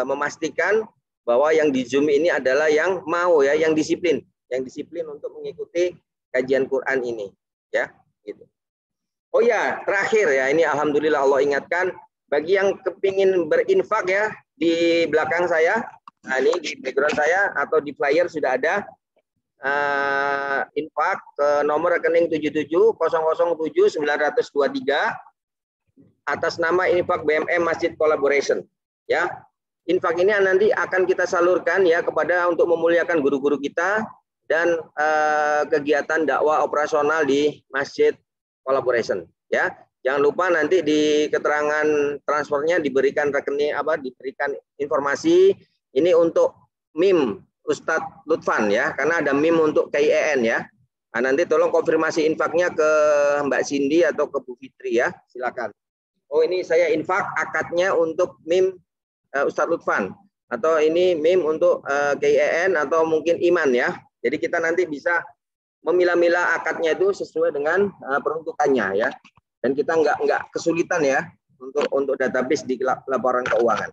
memastikan bahwa yang di Zoom ini adalah yang mau ya, yang disiplin untuk mengikuti kajian Quran ini, ya, gitu. Oh ya, terakhir ya, ini alhamdulillah Allah ingatkan, bagi yang kepingin berinfak ya, di belakang saya, nah ini di background saya atau di flyer sudah ada infak ke nomor rekening 77007923 atas nama infak BMM Masjid Collaboration, ya. Infak ini nanti akan kita salurkan ya kepada untuk memuliakan guru-guru kita dan kegiatan dakwah operasional di Masjid Collaboration ya. Jangan lupa nanti di keterangan transfernya diberikan rekening diberikan informasi ini untuk MIM Ustadz Lutfan ya, karena ada MIM untuk KIEN ya. Nah, nanti tolong konfirmasi infaknya ke Mbak Cindy atau ke Bu Fitri ya, silakan. Oh ini saya infak akadnya untuk MIM Ustadz Lutfan, atau ini MIM untuk KIEN atau mungkin Iman ya. Jadi kita nanti bisa memilah-milah akadnya itu sesuai dengan peruntukannya ya. Dan kita nggak kesulitan ya untuk database di laporan keuangan.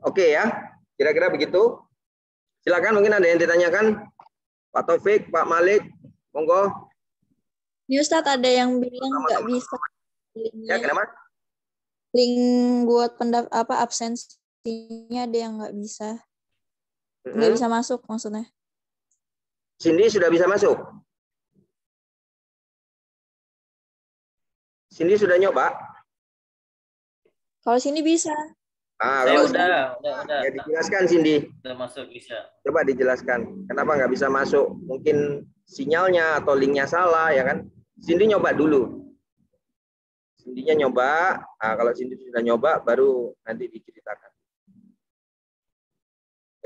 Oke ya, kira-kira begitu. Silakan mungkin ada yang ditanyakan. Pak Taufik, Pak Malik, monggo. Ini Ustadz ada yang bilang nggak bisa. Ya, kenapa? Link buat absensinya ada yang nggak bisa. Nggak bisa masuk maksudnya. Cindy sudah bisa masuk? Cindy sudah nyoba? Kalau sini bisa. Kalau udah. Ya dijelaskan Cindy. Udah masuk bisa. Coba dijelaskan. Kenapa nggak bisa masuk? Mungkin sinyalnya atau linknya salah ya kan? Cindy nyoba dulu. Cindy-nya nyoba. Nah, kalau Cindy sudah nyoba, baru nanti diceritakan.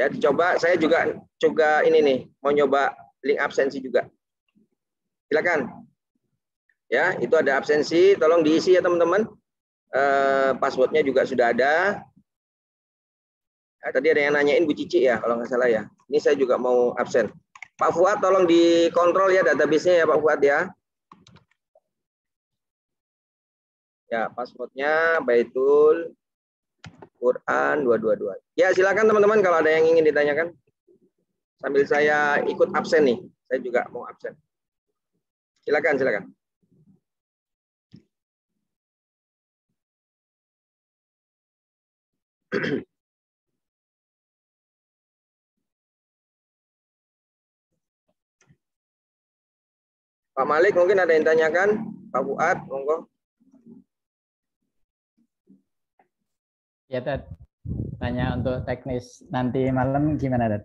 Ya dicoba. Saya juga ini nih mau nyoba link absensi juga. Silakan. Ya, itu ada absensi, tolong diisi ya teman-teman. Passwordnya juga sudah ada. Ya, tadi ada yang nanyain Bu Cici ya, kalau nggak salah ya. Ini saya juga mau absen. Pak Fuad, tolong dikontrol ya database-nya ya Pak Fuad ya. Ya, passwordnya Baitul Quran 222. Ya, silakan teman-teman kalau ada yang ingin ditanyakan. Sambil saya ikut absen nih, saya juga mau absen. Silakan, silakan. Pak Malik mungkin ada yang tanyakan. Pak Fuad, monggo. Ya, Dad. Tanya untuk teknis nanti malam gimana, Dad?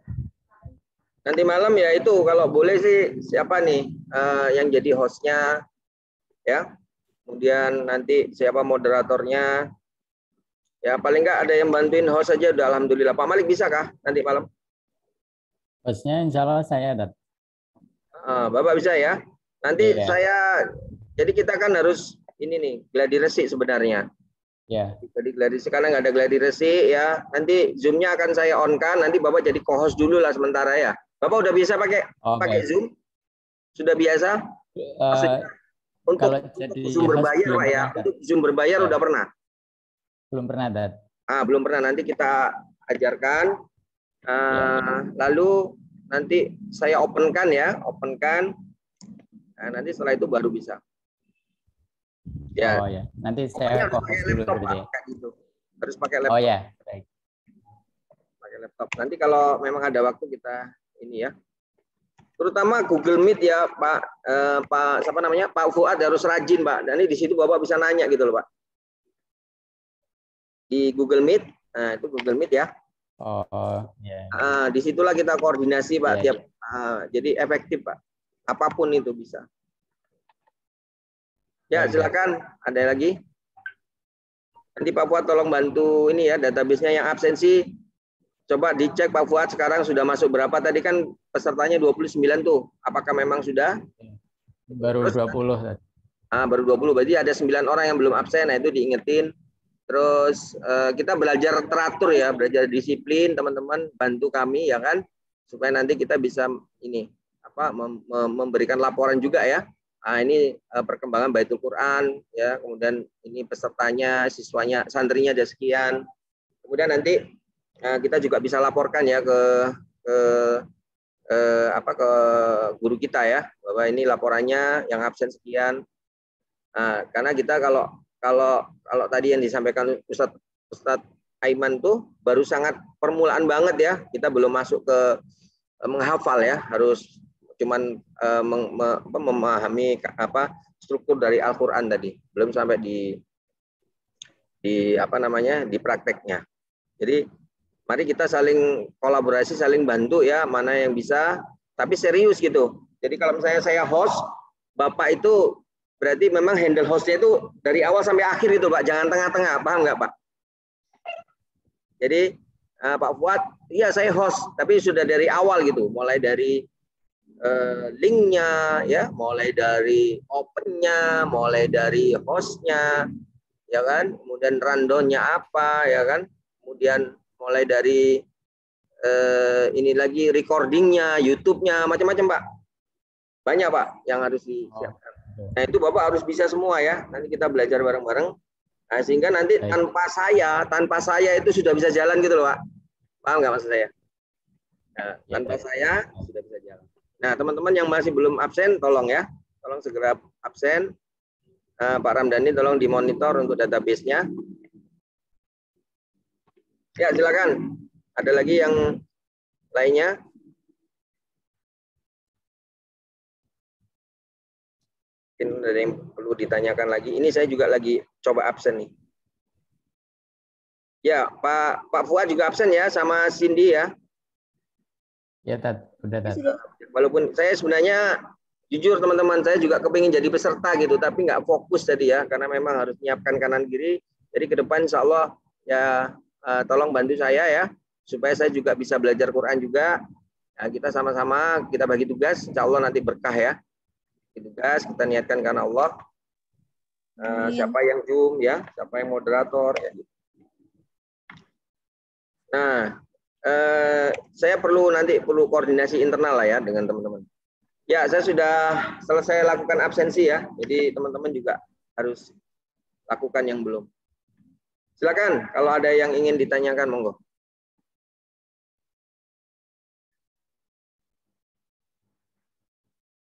Nanti malam ya itu kalau boleh sih siapa nih yang jadi hostnya ya. Kemudian nanti siapa moderatornya. Ya paling nggak ada yang bantuin host aja udah alhamdulillah. Pak Malik bisa kah nanti malam? Hostnya insya Allah saya, Dad. Bapak bisa ya. Nanti Iya. saya jadi kita kan harus ini nih gladi resik sebenarnya. Ya. Jadi gladi sekarang nggak ada gladi resik ya. Nanti Zoom-nya akan saya on-kan. Nanti Bapak jadi co-host dulu lah sementara ya. Bapak udah bisa pakai Zoom? Sudah biasa? Untuk Zoom berbayar Pak ya. Untuk Zoom berbayar udah pernah? Belum pernah, Dad. Belum pernah. Nanti kita ajarkan. Lalu nanti saya open-kan ya, open-kan. Nah, nanti setelah itu baru bisa. Ya. Oh ya, nanti saya fokus dulu berarti ya. Gitu. Harus pakai laptop. Oh ya, baik. Pakai laptop. Nanti kalau memang ada waktu kita ini ya. Terutama Google Meet ya, Pak siapa namanya? Pak Fuad harus rajin, Pak. Dan ini di situ Bapak bisa nanya gitu loh, Pak. Di Google Meet. Nah, itu Google Meet ya. Oh, ya. Disitulah kita koordinasi, Pak. Ya, jadi efektif, Pak. Apapun itu bisa. Ya, silakan. Ada lagi? Nanti Pak Fuad tolong bantu ini ya, database-nya yang absensi. Coba dicek Pak Fuad sekarang sudah masuk berapa? Tadi kan pesertanya 29 tuh. Apakah memang sudah? Baru 20. Baru 20. Berarti ada 9 orang yang belum absen. Nah, itu diingetin. Terus kita belajar teratur ya, belajar disiplin, teman-teman. Bantu kami ya kan, supaya nanti kita bisa ini memberikan laporan juga ya. Ini perkembangan Baitul Quran ya, kemudian ini pesertanya, siswanya, santrinya ada sekian. Kemudian nanti kita juga bisa laporkan ya ke guru kita ya, bahwa ini laporannya yang absen sekian. Karena kita kalau tadi yang disampaikan Ustadz Aiman tuh baru sangat permulaan banget ya, kita belum masuk ke menghafal ya, harus cuman memahami struktur dari Al-Qur'an tadi, belum sampai di prakteknya. Jadi mari kita saling kolaborasi, saling bantu ya, mana yang bisa, tapi serius gitu. Jadi kalau misalnya saya host, Bapak itu berarti memang handle hostnya itu dari awal sampai akhir itu Pak, jangan tengah-tengah, paham nggak Pak? Jadi Pak Fuad, iya saya host, tapi sudah dari awal gitu, mulai dari linknya ya, mulai dari opennya, mulai dari hostnya, ya kan, kemudian rundownnya apa, ya kan, kemudian mulai dari ini lagi recordingnya, YouTube-nya, macam-macam Pak, banyak Pak yang harus disiapkan. Nah itu Bapak harus bisa semua ya, nanti kita belajar bareng-bareng, nah, sehingga nanti tanpa saya itu sudah bisa jalan gitu loh Pak, paham nggak maksud saya? Nah, tanpa saya sudah bisa jalan. Nah, teman-teman yang masih belum absen, tolong ya. Tolong segera absen. Pak Ramdhani tolong dimonitor untuk database-nya. Ya, silakan. Ada lagi yang lainnya? Mungkin ada yang perlu ditanyakan lagi. Ini saya juga lagi coba absen nih. Ya, Pak Fuad juga absen ya, sama Cindy ya. Ya, Tad. Udah, Tad. Walaupun saya sebenarnya jujur teman-teman, saya juga kepingin jadi peserta gitu, tapi nggak fokus tadi ya, karena memang harus menyiapkan kanan kiri. Jadi ke depan insya Allah ya tolong bantu saya ya, supaya saya juga bisa belajar Quran juga. Nah, kita sama-sama kita bagi tugas, insya Allah nanti berkah ya. Tugas kita niatkan karena Allah. Siapa yang Zoom ya, siapa yang moderator ya. Nah, saya nanti perlu koordinasi internal lah ya dengan teman-teman. Ya, saya sudah selesai lakukan absensi ya. Jadi teman-teman juga harus lakukan yang belum. Silakan kalau ada yang ingin ditanyakan, monggo.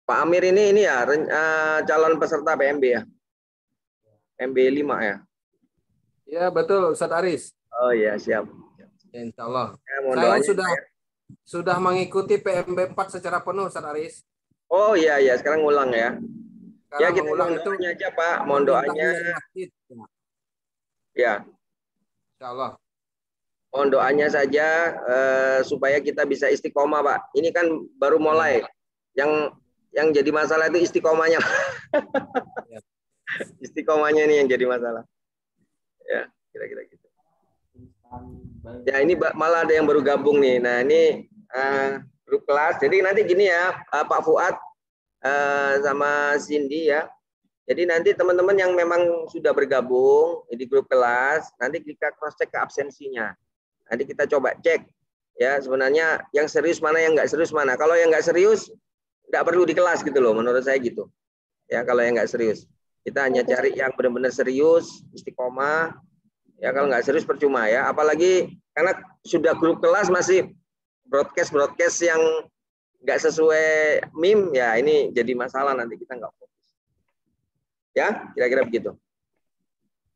Pak Amir ini ya calon peserta PMB ya. PMB 5 ya. Ya, betul Ustadz Aris. Oh ya, siap. Ya, insya Allah. Ya, mohon Saya doanya, sudah mengikuti PMB 4 secara penuh Ustadz Aris. Oh iya, sekarang ngulang ya. Sekarang Ya, kita mengulang mohon itu doanya aja Pak, mohon doanya. Ya. Insya Allah. Mohon doanya saja supaya kita bisa istiqomah Pak. Ini kan baru mulai. Yang jadi masalah itu istiqomahnya. Istiqomahnya ini yang jadi masalah. Ya, kira-kira gitu. Ya, ini malah ada yang baru gabung nih. Nah, ini grup kelas. Jadi nanti gini ya, Pak Fuad sama Cindy ya. Jadi nanti teman-teman yang memang sudah bergabung di grup kelas, nanti kita cross check ke absensinya. Nanti kita coba cek ya sebenarnya yang serius mana, yang nggak serius mana. Kalau yang nggak serius nggak perlu di kelas gitu loh, menurut saya gitu. Ya kalau yang nggak serius, kita hanya cari yang benar-benar serius, istiqomah. Ya kalau nggak serius percuma ya. Apalagi karena sudah grup kelas masih broadcast yang nggak sesuai MIM ya, ini jadi masalah nanti kita nggak fokus. Ya, kira-kira begitu.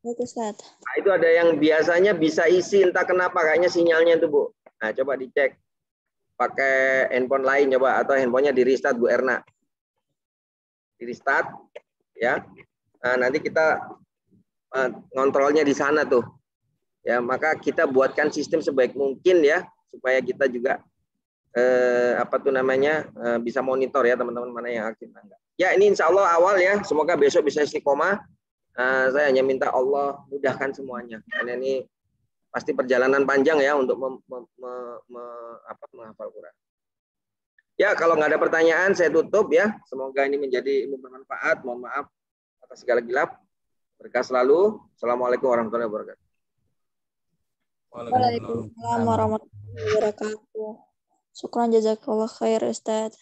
Baik, Ustaz. Nah, itu ada yang biasanya bisa isi entah kenapa kayaknya sinyalnya itu, Bu. Nah, coba dicek. Pakai handphone lain coba atau handphonenya di restart Bu Erna. Di restart ya. Nah, nanti kita ngontrolnya di sana tuh. Ya, maka kita buatkan sistem sebaik mungkin ya supaya kita juga bisa monitor ya teman-teman mana yang aktif enggak. Ya, ini insya Allah awal ya. Semoga besok bisa istiqomah. Saya hanya minta Allah mudahkan semuanya. Karena ini pasti perjalanan panjang ya untuk menghafal Quran. Ya, kalau nggak ada pertanyaan saya tutup ya. Semoga ini menjadi ilmu bermanfaat. Mohon maaf atas segala hilaf. Berkah selalu. Assalamualaikum warahmatullahi wabarakatuh. Waalaikumsalam warahmatullahi wabarakatuh. Syukran jazakallah khair Ustaz.